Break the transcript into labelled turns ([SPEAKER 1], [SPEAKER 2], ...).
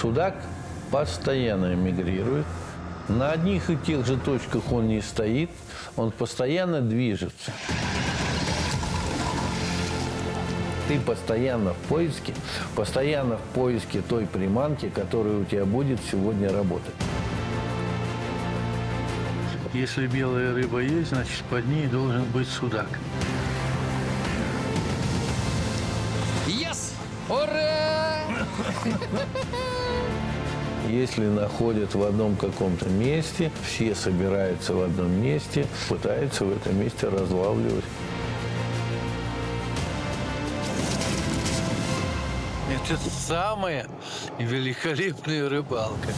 [SPEAKER 1] Судак постоянно мигрирует. На одних и тех же точках он не стоит, он постоянно движется. Ты постоянно в поиске той приманки, которая у тебя будет сегодня работать.
[SPEAKER 2] Если белая рыба есть, значит, под ней должен быть судак.
[SPEAKER 3] Yes! Ура!
[SPEAKER 1] Если находят в одном каком-то месте, все собираются в одном месте, пытаются в этом месте разлавливать.
[SPEAKER 2] Это самая великолепная рыбалка.